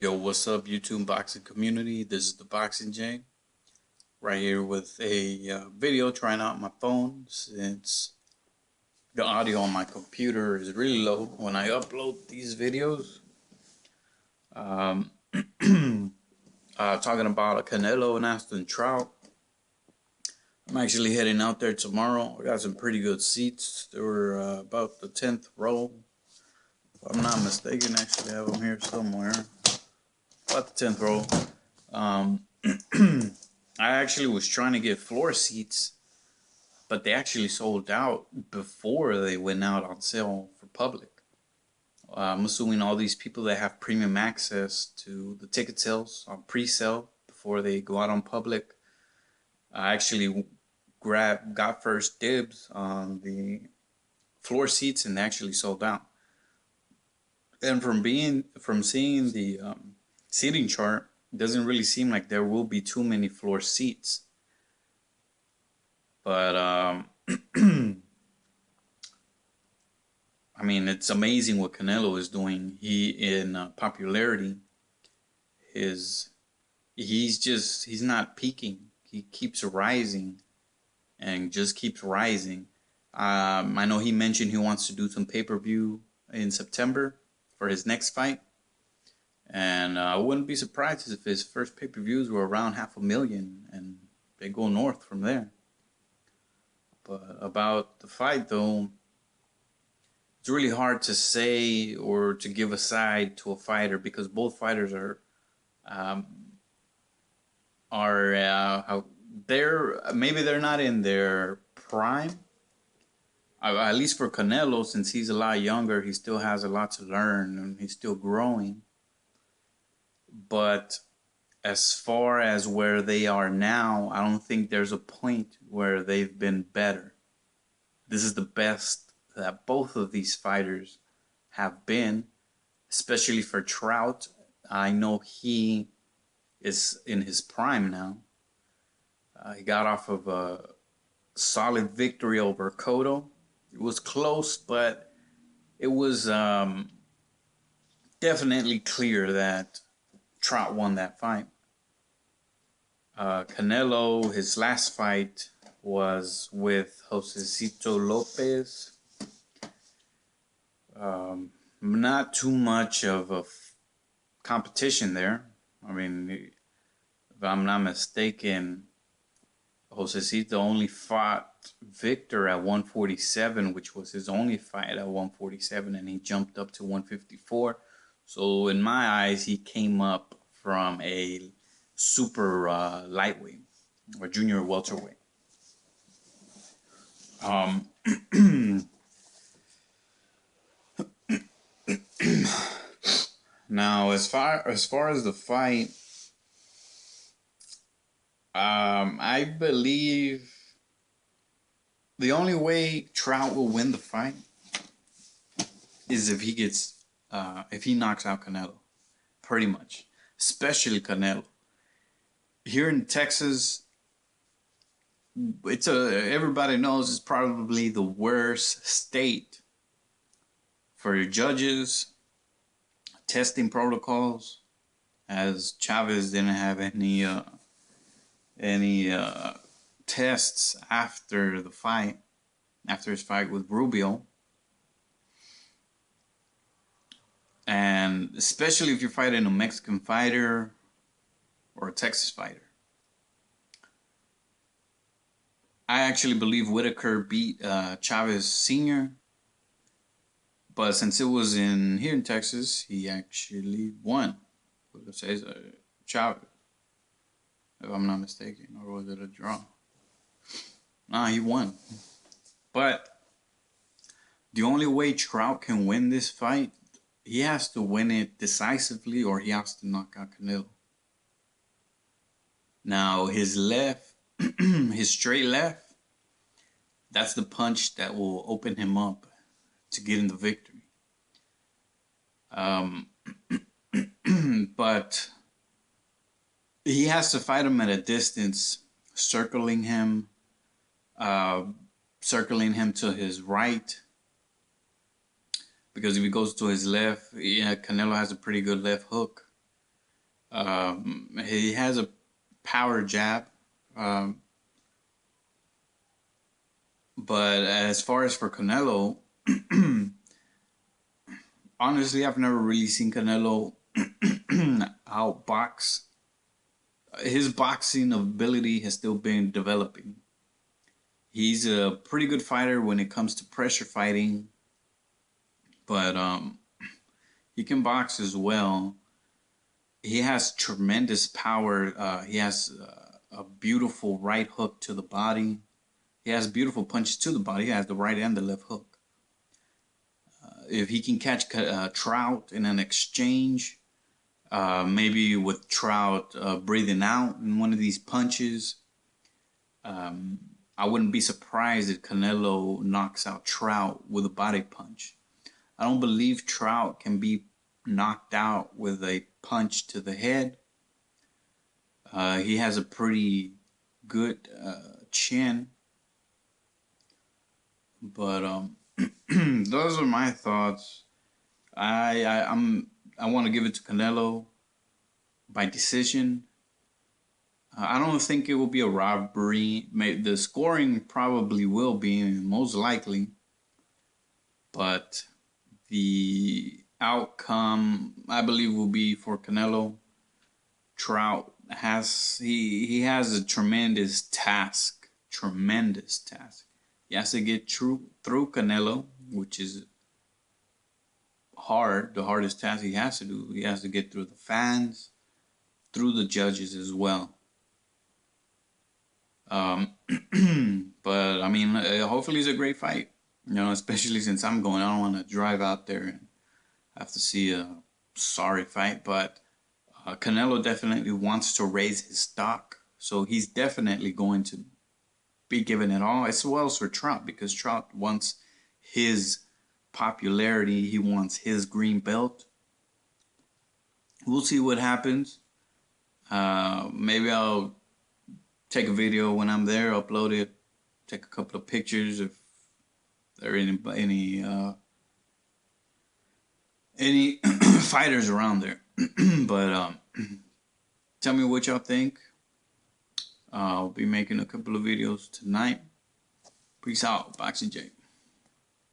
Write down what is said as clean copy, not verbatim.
Yo, what's up, YouTube boxing community? This is the Boxing J, right here with a video trying out my phone since the audio on my computer is really low when I upload these videos. Um, Talking about a Canelo and Aston Trout. I'm actually heading out there tomorrow. I got some pretty good seats. They were about the 10th row, if I'm not mistaken. Actually, I have them here somewhere. About the 10th row. Um, I actually was trying to get floor seats, but they actually sold out before they went out on sale for public. I'm assuming all these people that have premium access to the ticket sales on pre-sale before they go out on public, I actually got first dibs on the floor seats, and they actually sold out. And from seeing the seating chart, it doesn't really seem like there will be too many floor seats. But I mean, it's amazing what Canelo is doing. He in popularity, his he's not peaking. He keeps rising and just keeps rising. I know he mentioned he wants to do some pay-per-view in September for his next fight, and I wouldn't be surprised if his first pay-per-views were around 500,000, and they go north from there. But about the fight, though, it's really hard to say or to give a side to a fighter because both fighters um, they're maybe they're not in their prime. At least for Canelo, since he's a lot younger, he still has a lot to learn and he's still growing. But as far as where they are now, I don't think there's a point where they've been better. This is the best that both of these fighters have been, especially for Trout. I know he is in his prime now. He got off of a solid victory over Cotto. It was close, but it was definitely clear that Trout won that fight. Canelo, his last fight was with Josecito Lopez. Not too much of a competition there. I mean, if I'm not mistaken, Josecito only fought Victor at 147, which was his only fight at 147, and he jumped up to 154. So in my eyes, he came up from a super lightweight or junior welterweight. Now, as far as the fight, I believe the only way Trout will win the fight is if he knocks out Canelo, pretty much, especially Canelo. Here in Texas, everybody knows it's probably the worst state for your judges, testing protocols, as Chavez didn't have any tests after the fight, after his fight with Rubio. And especially if you're fighting a Mexican fighter or a Texas fighter. I actually believe Whitaker beat Chavez Sr., but since it was here in Texas, he actually won. It says Chavez, if I'm not mistaken, or was it a draw? Nah, he won. But the only way Trout can win this fight, he has to win it decisively, or he has to knock out Canelo. Now, his left, his straight left, that's the punch that will open him up to get in the victory. But he has to fight him at a distance, circling him to his right. Because if he goes to his left, yeah, Canelo has a pretty good left hook. He has a power jab. Um, but as far as for Canelo, honestly, I've never really seen Canelo outbox. His boxing ability has still been developing. He's a pretty good fighter when it comes to pressure fighting, but he can box as well. He has tremendous power. He has a beautiful right hook to the body. He has beautiful punches to the body. He has the right and the left hook. If he can catch Trout in an exchange, maybe with Trout breathing out in one of these punches, I wouldn't be surprised if Canelo knocks out Trout with a body punch. I don't believe Trout can be knocked out with a punch to the head. He has a pretty good chin, but those are my thoughts. I want to give it to Canelo by decision. I don't think it will be a robbery. The scoring probably will be, most likely, but the outcome I believe will be for Canelo. Trout has he has a tremendous task. He has to get through Canelo, which is hard, the hardest task he has to do. He has to get through the fans, through the judges as well. But I mean, hopefully it's a great fight. Especially since I'm going, I don't want to drive out there and have to see a sorry fight. But Canelo definitely wants to raise his stock, so he's definitely going to be giving it all, as well as for Trout, because Trout wants his popularity. He wants his green belt. We'll see what happens. Maybe I'll take a video when I'm there, upload it, take a couple of pictures if there are any fighters around there. But tell me what y'all think. I'll be making a couple of videos tonight. Peace out, Boxing J.